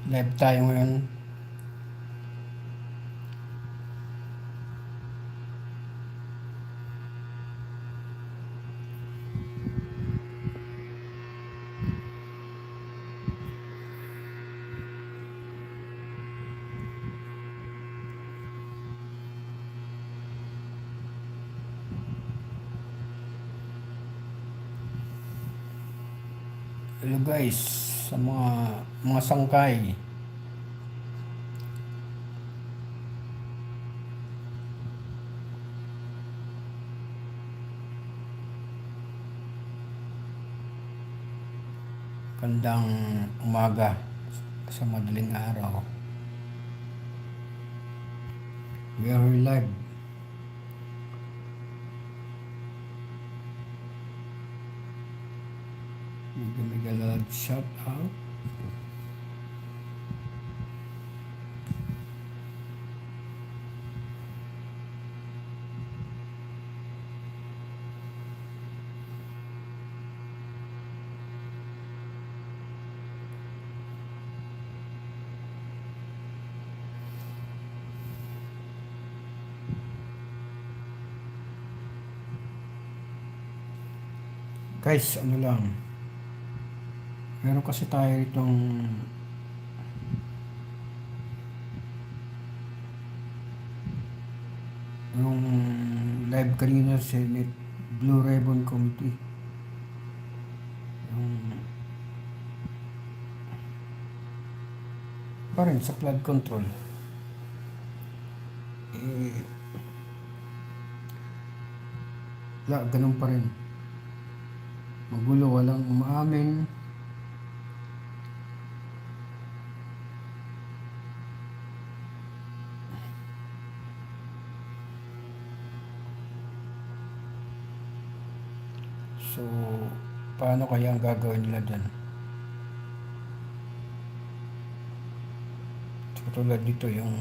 Live tayo ngayon. Hello guys, sa mga sangkay. Gandang umaga sa madaling araw. We are live. Bigyan a shout out. Guys, ano lang. Meron kasi tayo itong yung live kanina sa Blue Ribbon Committee. Yung pa rin sa flood control. Ganun pa rin. Magulo, walang umaamin. So, paano kaya ang gagawin nila dyan? Katulad dito yung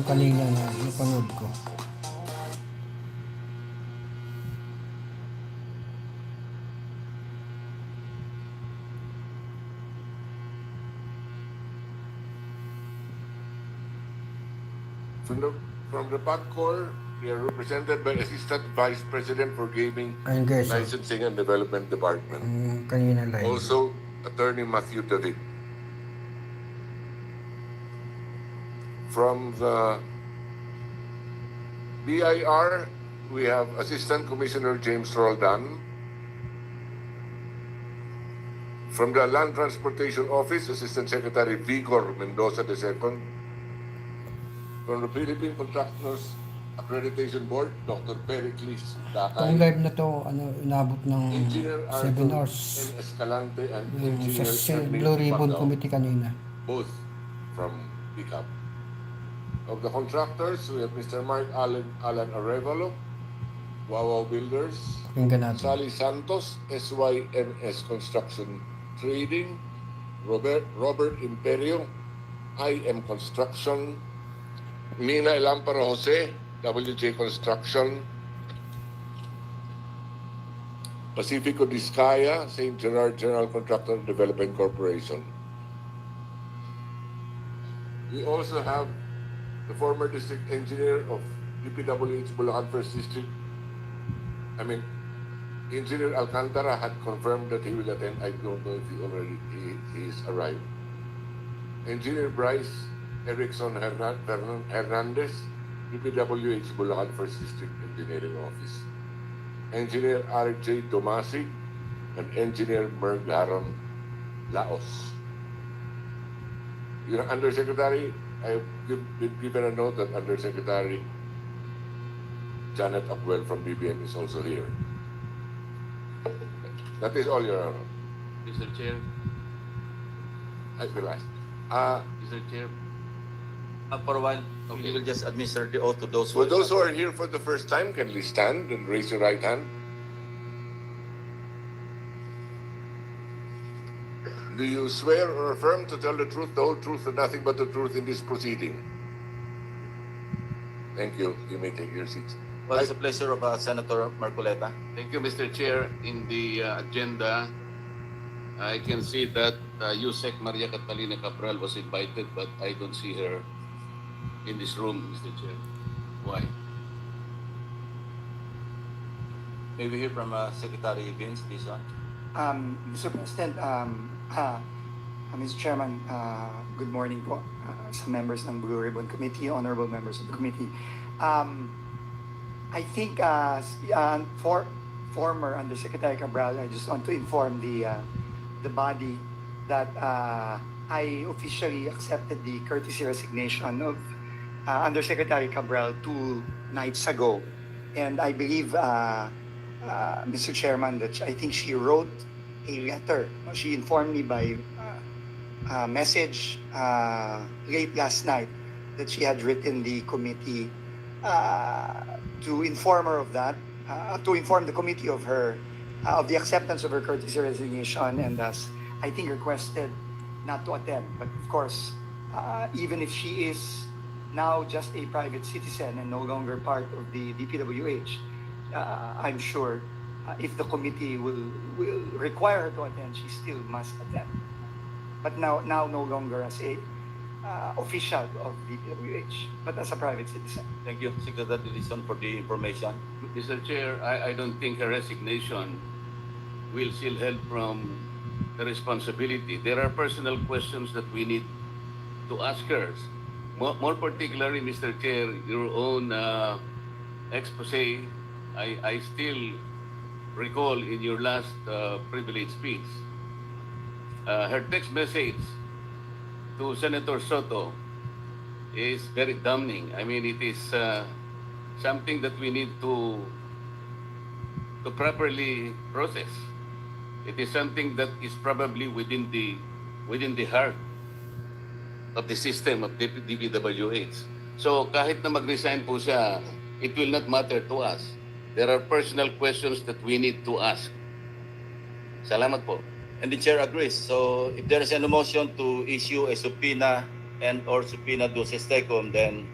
kanina na napanood ko. From the PAGCOR, they are represented by Assistant Vice President for Gaming, Guys, Licensing and Development Department. Kanina live. Also, Attorney Matthew David. From the BIR, we have Assistant Commissioner James Roldan. From the Land Transportation Office, Assistant Secretary Vigor Mendoza II. From the Philippine Contractors Accreditation Board, Dr. Pericles Itong Dakay. live na to, inabot ng Engineer 7 Arthur hours. N. Escalante and Sa Engineer Blue Ribbon Pacquiao, Committee kanina. both from PICAP. Of the contractors, we have Mr. Mark Alan Arevalo, Wawaw Builders, Pakinggan natin. Sally Santos, SYMS Construction Trading, Robert Imperio, IM Construction, Mina Elamparo Jose, WJ Construction, Pacifico Discaya, St. Gerard General Contractor Development Corporation. We also have the former district engineer of DPWH Bulacan First District. Engineer Alcantara had confirmed that he will attend. I don't know if he is arrived. Engineer Bryce Erickson Hernandez, DPWH Bulacan First District Engineering Office. Engineer R.J. Tomasi and Engineer Merg Laron Laos. Your Undersecretary, I've been given a note that Undersecretary Janet Upwell from BBM is also here. That is all, Your Honor. Mr. Chair, I will ask. Mr. Chair, for one, we will just administer the oath to those For those who are here for the first time, can you stand and raise your right hand? Do you swear or affirm to tell the truth, the whole truth, and nothing but the truth in this proceeding? Thank you. You may take your seats. What is the pleasure of Senator Marcoleta? Thank you, Mr. Chair. In the agenda, I can see that Yusek Maria Catalina Cabral was invited, but I don't see her in this room, Mr. Chair. Why? May we hear from Secretary Vince Dizon? Mr. President, Mr. Chairman, good morning po sa members ng Blue Ribbon Committee, honorable members of the committee. I think for former Undersecretary Cabral, I just want to inform the body that I officially accepted the courtesy resignation of Undersecretary Cabral 2 nights ago. And I believe, Mr. Chairman, that I think she wrote a letter. She informed me by message late last night that she had written the committee to inform her of that, to inform the committee of her of the acceptance of her courtesy resignation, and thus I think requested not to attend. But of course, even if she is now just a private citizen and no longer part of the DPWH, I'm sure if the committee will require her to attend, she still must attend. But now no longer as a official of DPWH, but as a private citizen. Thank you, Secretary Dizon, for the information. Mr. Chair, I don't think her resignation will still help from the responsibility. There are personal questions that we need to ask her. More particularly, Mr. Chair, your own expose, I still recall in your last privilege speech, her text message to Senator Soto is very damning. I mean, it is something that we need to properly process. It is something that is probably within the heart of the system of DPWH. So kahit na mag-resign po siya, it will not matter to us. There are personal questions that we need to ask. Salamat po. And the chair agrees. So if there is an motion to issue a subpoena and or subpoena duces tecum, then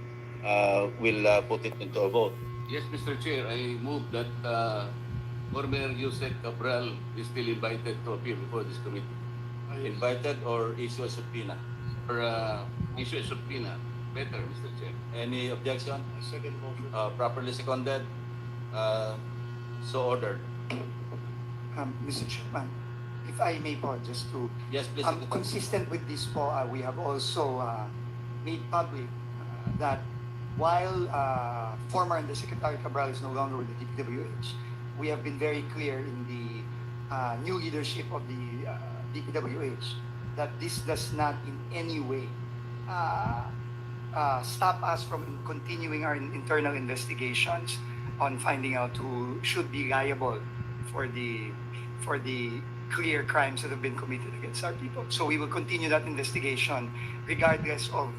we'll put it into a vote. Yes, Mr. Chair, I move that former Yusek Cabral is still invited to appear before this committee. Invited or issue a subpoena? Or issue a subpoena. Better, Mr. Chair. Any objection? Second motion. Properly seconded. So ordered. Mr. Chairman, if I may po, just to Yes, please. Secretary. consistent with this po, we have also made public that while former Undersecretary Cabral is no longer with the DPWH, we have been very clear in the new leadership of the DPWH that this does not in any way stop us from continuing our internal investigations on finding out who should be liable for the clear crimes that have been committed against our people. So we will continue that investigation regardless of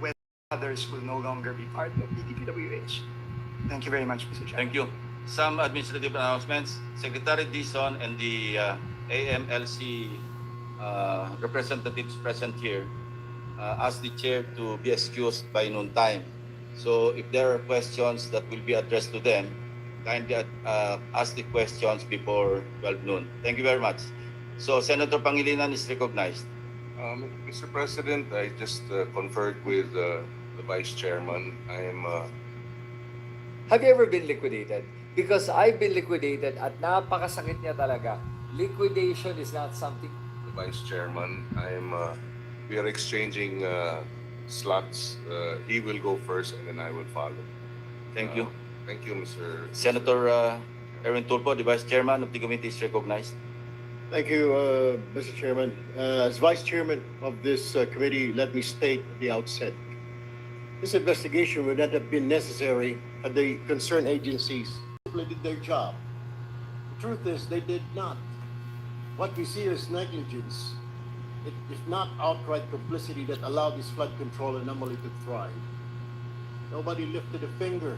whether others will no longer be part of the DPWH. Thank you very much, Mr. Chairman. Thank you. Some administrative announcements. Secretary Dizon and the AMLC representatives present here asked the chair to be excused by noon time. So if there are questions that will be addressed to them, kindly ask the questions before 12 noon. Thank you very much. So Senator Pangilinan is recognized. Mr. President, I just conferred with the Vice Chairman. Have you ever been liquidated? Because I've been liquidated at napakasakit niya talaga. Liquidation is not something. The Vice Chairman. We are exchanging slots. He will go first and then I will follow. Thank you. Thank you, Mr. Senator Erwin Tulfo, the Vice Chairman of the committee, is recognized. Thank you, Mr. Chairman. As Vice Chairman of this committee, let me state at the outset, this investigation would not have been necessary had the concerned agencies simply did their job. The truth is, they did not. What we see is negligence, if not outright complicity, that allowed this flood control anomaly to thrive. Nobody lifted a finger.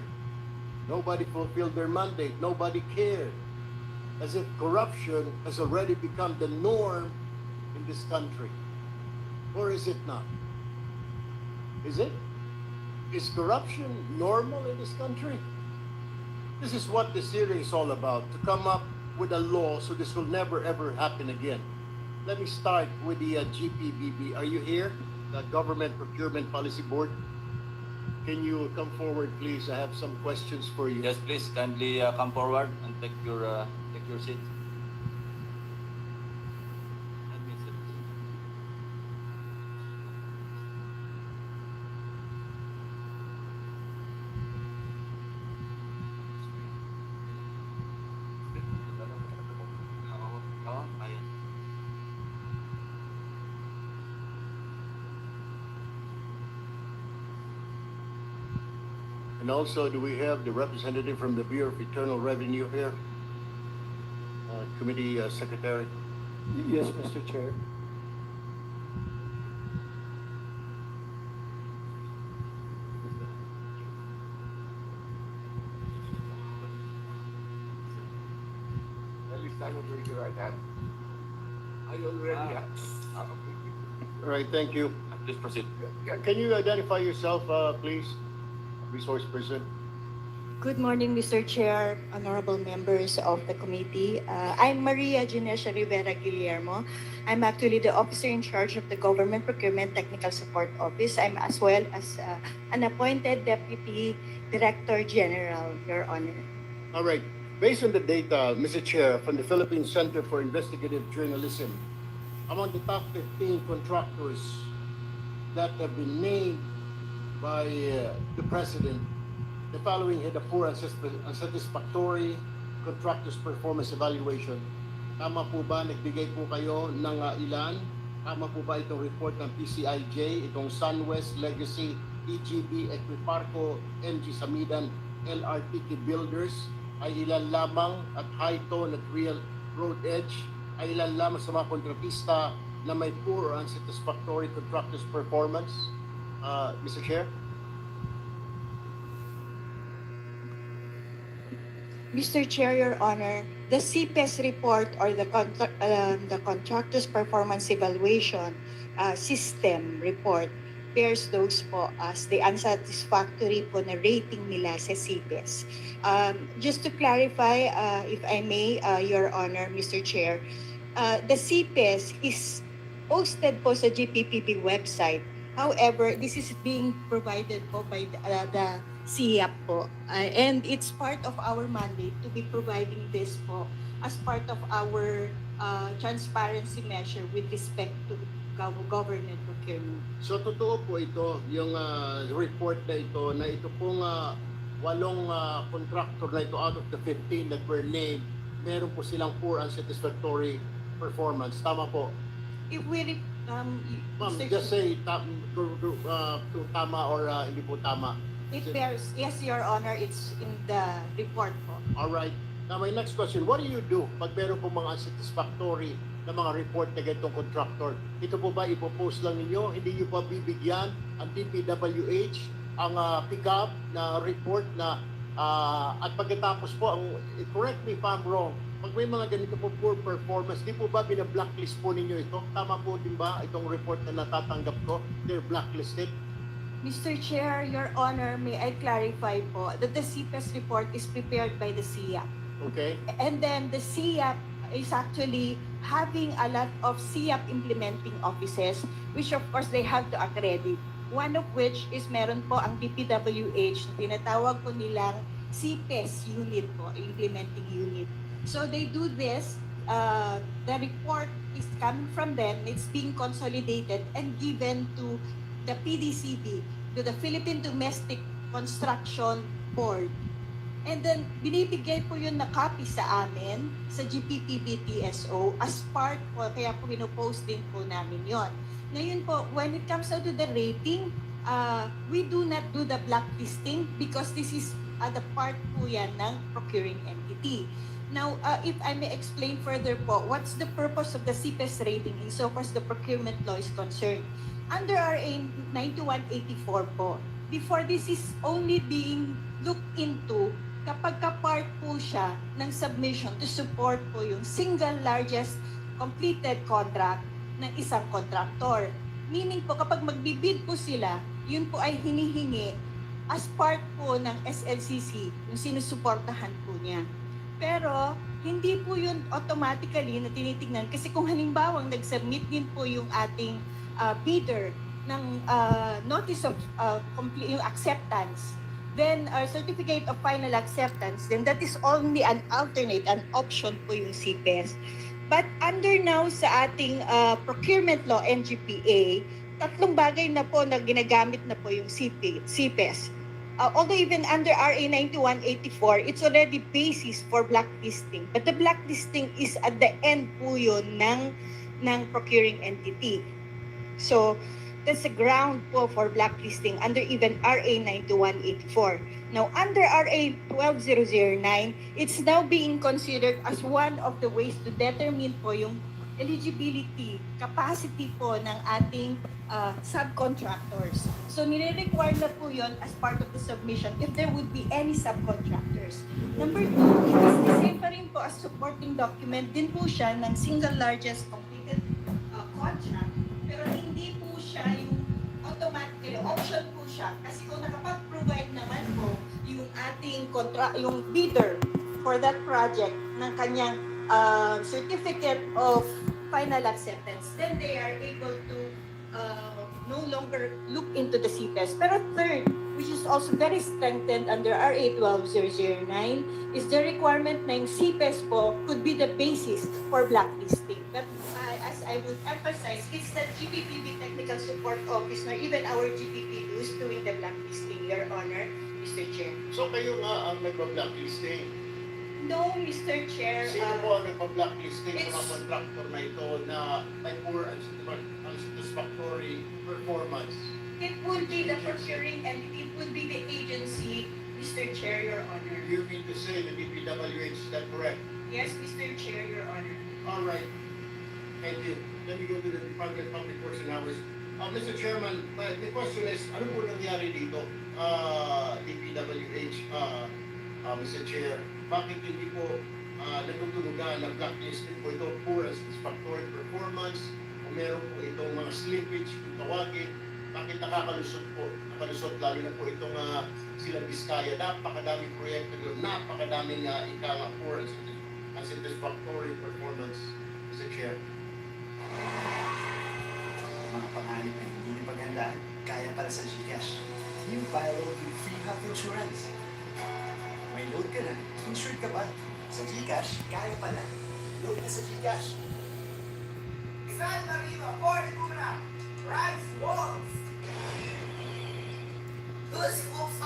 Nobody fulfilled their mandate. Nobody cared. As if corruption has already become the norm in this country. Or is it not? Is it? Is corruption normal in this country? This is what this hearing is all about, to come up with a law so this will never ever happen again. Let me start with the GPBB. Are you here? The Government Procurement Policy Board. Can you come forward, please? I have some questions for you. Yes, please kindly come forward and take your seat. And also, do we have the representative from the Bureau of Internal Revenue here? Committee Secretary. Yes, Mr. Chair. At least I will raise your right hand. I already have. All right, thank you. Please proceed. Can you identify yourself, please? Resource person. Good morning, Mr. Chair, honorable members of the committee. I'm Maria Ginesha Rivera Guillermo. I'm actually the officer in charge of the Government Procurement Technical Support Office. I'm as well as an appointed Deputy Director General, Your Honor. All right. Based on the data, Mr. Chair, from the Philippine Center for Investigative Journalism, among the top 15 contractors that have been named by the President, the following had a poor and unsatisfactory contractors performance evaluation. Tama po ba, nagbigay po kayo ng ilan? Tama po ba itong report ng PCIJ, itong SunWest, Legacy, EGB, Equiparco, MG Samidan, LRTT Builders, ay ilan lamang at High-Tone at Real Road Edge, ay ilan lamang sa mga kontratista na may poor or unsatisfactory contractors performance? Mr. Chair? Mr. Chair, Your Honor, the CPES report or the Contractors Performance Evaluation System report pairs those po as the unsatisfactory po na rating nila sa CPES. Just to clarify, if I may, Your Honor, Mr. Chair, the CPES is posted po sa GPPB website. However, this is being provided po by the SIAP po. And it's part of our mandate to be providing this po as part of our transparency measure with respect to government procurement. So totoo po ito, yung report na ito pong 8 contractor na ito out of the 15 that were named, meron po silang poor unsatisfactory performance. Tama po? If we Ma'am, Mr. just say tama or hindi po tama. It bears, yes, Your Honor, it's in the report po. All right. Now my next question, what do you do pag meron po mga unsatisfactory na mga report na ganitong contractor? Ito po ba ipopost lang ninyo? Hindi nyo pa bibigyan ang DPWH ang pick-up na report na at pagkatapos po, correct me if I'm wrong, pag may mga ganito po poor performance, di po ba bina-blacklist po ninyo ito? Tama po din ba itong report na natatanggap ko? They're blacklisted? Mr. Chair, Your Honor, may I clarify po that the CPES report is prepared by the SIAP. Okay? And then the SIAP is actually having a lot of SIAP implementing offices, which of course they have to accredit. One of which is meron po ang DPWH, tinatawag po nilang CPES unit po, implementing unit. So they do this, the report is coming from them, it's being consolidated and given to the PDCB, to the Philippine Domestic Construction Board. And then, binibigay po yun na copy sa amin, sa GPPB-TSO, as part po, kaya po pinopost din po namin yon. Ngayon po, when it comes out to the rating, we do not do the blacklisting because this is the part po yan ng procuring entity. Now, if I may explain further po, what's the purpose of the CPES rating insofar as the procurement law is concerned? Under RA 9184 po, before this is only being looked into kapag ka-part po siya ng submission to support po yung single largest completed contract ng isang contractor. Meaning po kapag magbibid po sila, yun po ay hinihingi as part po ng SLCC, yung sinusuportahan po niya. Pero hindi po yun automatically na tinitingnan kasi kung halimbawa nag-submit din po yung ating bidder ng notice of complete yung acceptance, then our certificate of final acceptance, then that is only an alternate, an option po yung CPES. But under now sa ating procurement law, NGPA, tatlong bagay na po na ginagamit na po yung CPES. Although even under RA 9184, it's already basis for blacklisting. But the blacklisting is at the end po yun ng procuring entity. So, that's a ground po for blacklisting under even RA 9184. Now, under RA 12009, it's now being considered as one of the ways to determine po yung eligibility, capacity po ng ating subcontractors. So, nire-require na po yun as part of the submission if there would be any subcontractors. Number 2, it is the same pa rin po as supporting document din po siya ng single largest completed contract. Pero hindi po siya yung automatically, option po siya. Kasi kung nakapag-provide naman po yung ating yung bidder for that project ng kanyang certificate of final acceptance, then they are able to no longer look into the CPES. Pero third, which is also very strengthened under RA 12009, is the requirement na yung CPES po could be the basis for blacklisting. But as I would emphasize, it's the GPPB Technical Support Office or even our GPP who is doing the blacklisting, Your Honor, Mr. Chair. So kayo nga ang nagpa-blacklisting. No, Mr. Chair. Sino po ang nagpa-blacklisting sa mga it's- contractor na ito na may poor and satisfactory performance? It would be the procuring entity, it would be the agency, Mr. Chair, Your Honor. You mean to say the DPWH, is that correct? Yes, Mr. Chair, Your Honor. All right. Thank you. Let me go to the Department of Public Works and Hours. Mr. Chairman, the question is, ano po nangyari dito? DPWH, Mr. Chair, bakit hindi po natutulugan na blacklisting po ito poor and satisfactory performance o meron po itong mga slippage kung tawagin? Bakit nakakalusot po? Nakalusot lalo na po itong sila Biskaya. Napakadaming proyekto doon, napakadaming ika nga poor and satisfactory performance, Mr. Chair. Mga panganib na hindi napaghandaan, kaya para sa Gcash. Yung file with free health insurance. May load ka na, insured ka ba? Sa Gcash, kaya pala. Load na sa Gcash. San Marino, Fortuna, Rice Wolves. Those wolves